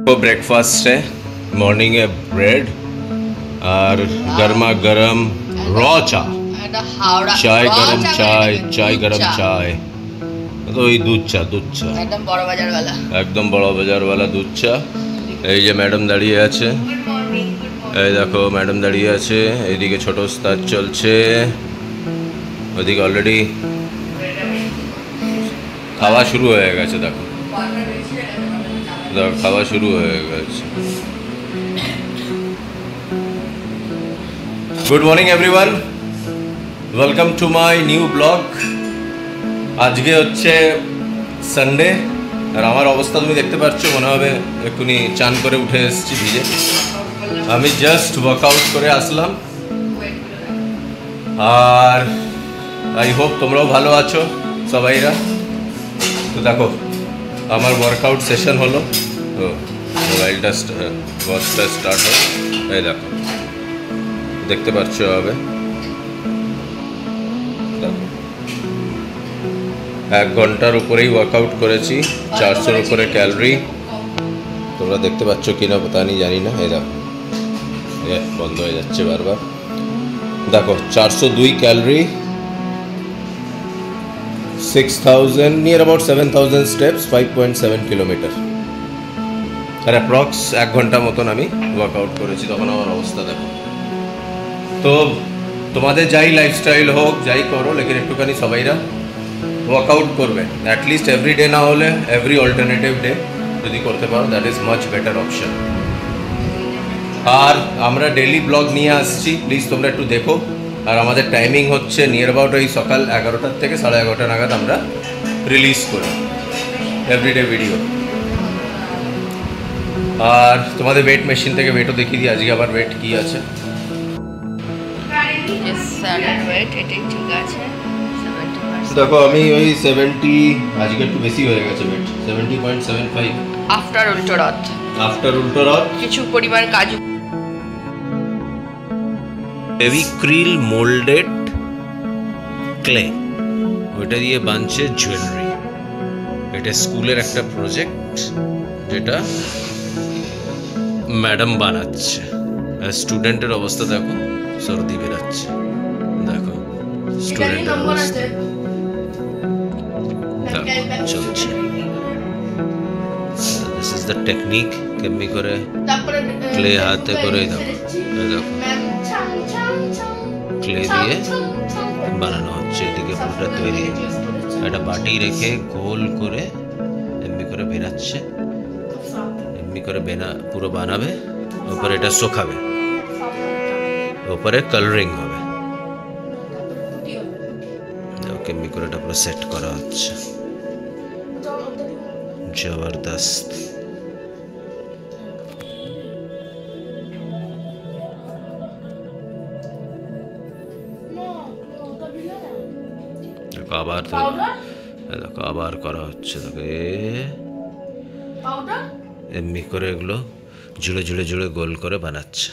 तो ब्रेकफास्ट है मॉर्निंग है ब्रेड और गर्मा गर्म रॉ चाय गरम चाय गरम चाय तो এই দুধ চা একদম বড় বাজার वाला দুধ চা। এই যে ম্যাডাম দাঁড়িয়ে আছে, এই দেখো ম্যাডাম দাঁড়িয়ে আছে, এইদিকে ছোট স্টার চলছে, ওইদিকে অলরেডি খাওয়া শুরু হয়ে গেছে। দেখো খাওয়া শুরু হয়ে গেছে। Good morning everyone, welcome to my new blog. আজকে হচ্ছে সানডে আর আমার অবস্থা তুমি দেখতে পাচ্ছ, মনে হবে এক্ষুনি চান করে উঠে এসেছি ভিজে। আমি জাস্ট ওয়ার্কআউট করে আসলাম আর আই হোপ তোমরাও ভালো আছো সবাইরা। তো দেখো আমার ওয়ার্কআউট সেশন হলো, তো মোবাইলটা ওয়াচটা স্টার্ট হলো, এই দেখো দেখতে পাচ্ছ হবে। দেখো 1 ঘন্টার উপরেই ওয়ার্কআউট করেছি, 400-র উপরে ক্যালোরি। তোমরা দেখতে পাচ্ছ কিনা পতা নেই, জানি না। এই দেখো বন্ধ হয়ে যাচ্ছে বারবার। দেখো 402 calorie, 6000 near about 7000 steps, 5.7 kilometre আর অ্যাপ্রক্স 1 ঘন্টা মতন আমি ওয়ার্কআউট করেছি। তখন আমার অবস্থা দেখো। তো তোমাদের যাই লাইফস্টাইল হোক, যাই করো, লেকিন একটুখানি সবাইরা ওয়ার্কআউট করবে অ্যাটলিস্ট এভরি ডে, না হলে এভরি অল্টারনেটিভ ডে যদি করতে পারো, that is much better option. আর আমরা ডেইলি ব্লগ নিয়ে আসছি, প্লিজ তোমরা একটু দেখো। আর আমাদের টাইমিং হচ্ছে নিয়ার অ্যাবাউট ওই সকাল 11টার থেকে 11:30 নাগাদ আমরা রিলিজ করি এভরিডে ভিডিও। আর তোমাদের ওয়েট মেশিন থেকে ওয়েটও দেখিয়ে দিই, আজকে আবার ওয়েট কী আছে। দেখো আমি ওই 70, আজকে একটু বেশি হয়ে গেছে ওয়েট, 70.75 আফটার উল্টো রথ কিছু পরিমাণ কাজু ফেভিক্রিল মোল্ডেড ক্লে, ওইটা দিয়ে বানছে জুয়েলারি। এটা স্কুলের একটা প্রজেক্ট যেটা ম্যাডাম বানাচ্ছে। স্টুডেন্টের অবস্থা দেখো, সর্দি বেরাচ্ছে। দেখো স্টুডেন্টের অবস্থা চলছে। দিস ইজ দ্য টেকনিক, কেমনি করে ক্লে হাতে করে দেখো ক্লে দিয়ে বানানো হচ্ছে। এদিকে পুরোটা তৈরি, একটা বাটি রেখে গোল করে এমনি করে বেরাচ্ছে, এমনি করে পুরো বানাবে, ওপরে এটা শুকাবে, ওপরে কালারিং হবে। কেমনি করে এটা পুরো সেট করা হচ্ছে, জবরদস্ত। আবার করা হচ্ছে। দেখো এমনি করে এগুলো জুড়ে জুড়ে জুড়ে গোল করে বানাচ্ছে।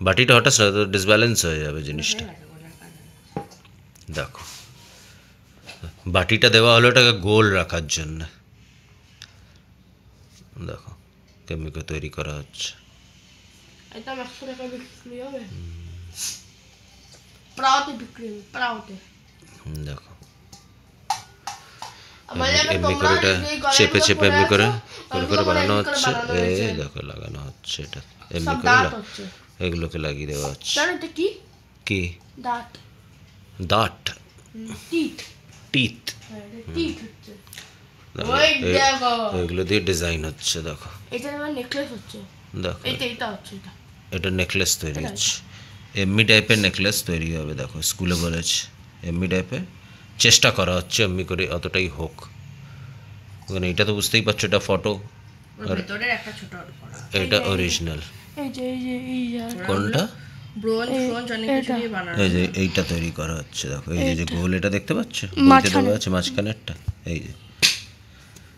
বাটিটা হঠাৎ ডিসব্যালেন্স হয়ে যাবে জিনিসটা। দেখো বাটিটা দেওয়া হলো এটাকে গোল রাখার জন্য। দেখো কেমনি করে তৈরি করা হচ্ছে। দেখো এমনি করে এটা চেপে চেপে এমনি করে করে বানানো হচ্ছে। এই দেখো লাগানো হচ্ছে, এটা এমনি করে এগুলোকে লাগিয়ে দেওয়া হচ্ছে। কি দাঁত টিথ এগুলো দিয়ে ডিজাইন হচ্ছে। দেখো দেখো এটা নেকলেস তৈরি হচ্ছে, এমনি টাইপের নেকলেস তৈরি হবে। দেখো স্কুলে বলেছে এমনি টাইপের, চেষ্টা করা হচ্ছে এমনি করে অতটাই হোক। মানে এটা তো বুঝতেই পারছো এটা ফটো, আর এটা অরিজিনাল। কোনটা? এই যে এইটা তৈরি করা হচ্ছে। দেখো এই যে গোল, এটা দেখতে পাচ্ছ আছে মাঝখানেরটা। এই যে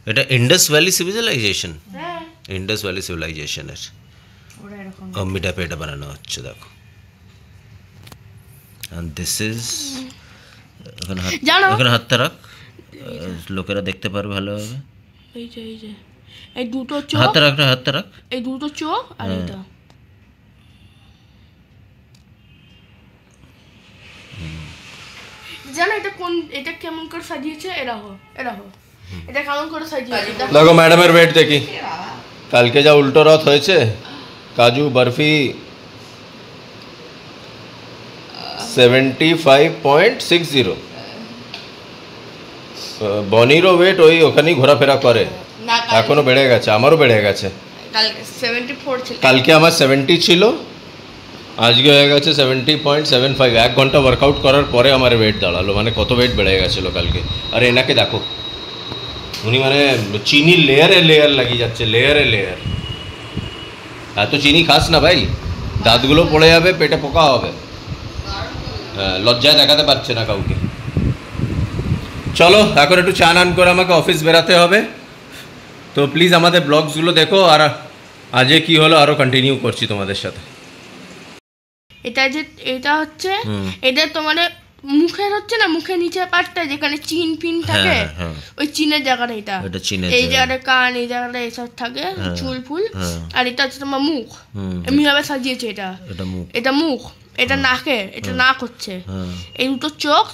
এটা Indus Valley civilisation, Indus Valley সিভিলাইজেশনের এমনি টাইপে এটা বানানো হচ্ছে। দেখো and this is এখানে হাতটা রাখ, লোকেরা দেখতে পারবে ভালোভাবে। এই যে এই দুটো চোখ, হাতে রাখ এই দুটো চোখ আর এটা। জানো এটা কেমন করে সাজিয়েছে? এরাও এটা কেমন করে সাজিয়েছে দেখো ম্যাডামের ওয়েট দেখি। কালকে যা উল্টো রথ হয়েছে, কাজু বরফি 75.60। বনিরও ওয়েট ওই ওখানেই ঘোরাফেরা করে, এখনো বেড়ে গেছে, আমারও বেড়ে গেছে। কালকে 74 ছিল, কালকে আমার 70 ছিল, আজকে হয়ে গেছে 70.75। 1 ঘন্টা ওয়ার্কআউট করার পরে আমার ওয়েট দাঁড়ালো, মানে কত ওয়েট বেড়ে গেছিলো কালকে। আর এনাকে দেখো, উনি মানে চিনি লেয়ারে লেয়ার লাগিয়ে যাচ্ছে, লেয়ারে লেয়ার। এত চিনি খাস না ভাই, দাঁতগুলো পড়ে যাবে, পেটে পোকা হবে। হ্যাঁ, লজ্জায় দেখাতে পারছে না কাউকে। চলো এখন একটু চা নান করে আমাকে অফিস বেরাতে হবে। তো প্লিজ আমাদের ব্লগসগুলো দেখো, আর আজকে কি হলো আরও কন্টিনিউ করছি তোমাদের সাথে। এটা হচ্ছে এটা তোমার মুখের হচ্ছে না, মুখের নিচের পার্টটা যেখানে চিন পিন থাকে, ওই চিনের জায়গাটা এটা। এই জায়গাটা কান, এই জায়গাটা এসব থাকে, চুল ফুল। আর এটা হচ্ছে তোমার মুখ, এমনি ভাবে সাজিয়েছে। এটা মুখ, এটা নাকে, এটা নাক হচ্ছে। এই দুটো চোখ,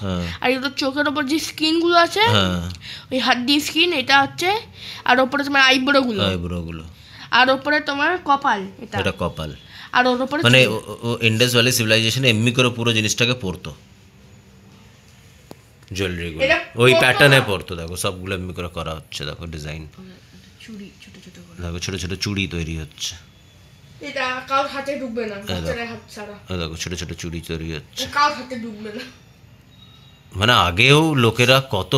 আর এই দুটো চোখের ওপর যে স্কিন গুলো আছে, ওই হাড্ডি স্কিন, এটা হচ্ছে। আর ওপরে তোমার আইব্রো গুলো, আর ওপরে তোমার কপাল, এটা কপাল। আর ওর উপরে মানে ইন্ডাস ভ্যালি সিভিলাইজেশনে এমনি করে পুরো জিনিসটাকে পড়তো, জুয়েলারিগুলো ওই প্যাটার্নে পড়তো। দেখো সবগুলো এমনি করে করা হচ্ছে, দেখো ডিজাইন, চুড়ি ছোট ছোট করে, দেখো ছোট ছোট চুড়ি তৈরি হচ্ছে। এটা কার হাতে ঢুকবে না, বাচ্চাদের হাত ছাড়া। দেখো ছোট ছোট চুড়ি তৈরি হচ্ছে, কার হাতে ঢুকবে না। মানে আগেও লোকেরা কত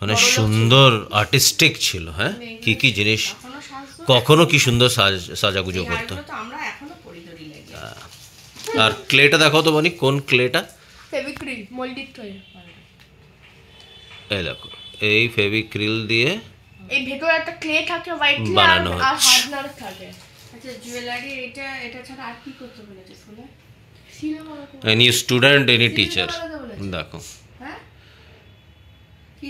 মানে সুন্দর আর্টিস্টিক ছিল। হ্যাঁ, কি কি জিনিস কখনো কি সুন্দর সাজাগুজো করতো। আর ক্লেটা দেখো তো বনি, কোন ক্লেটা? Fevicryl moulded clay. এই দেখো, এই ফেভিক্রিল দিয়ে এই ভেতরে একটা ক্লে থাকে, হোয়াইট ক্লে, আর হার্ডনার থাকে। আচ্ছা, জুয়েলারি এটা ছাড়া আর কি করতে বলেছে স্কুলে? এনি স্টুডেন্ট, এনি টিচার, দেখো। হ্যাঁ, কি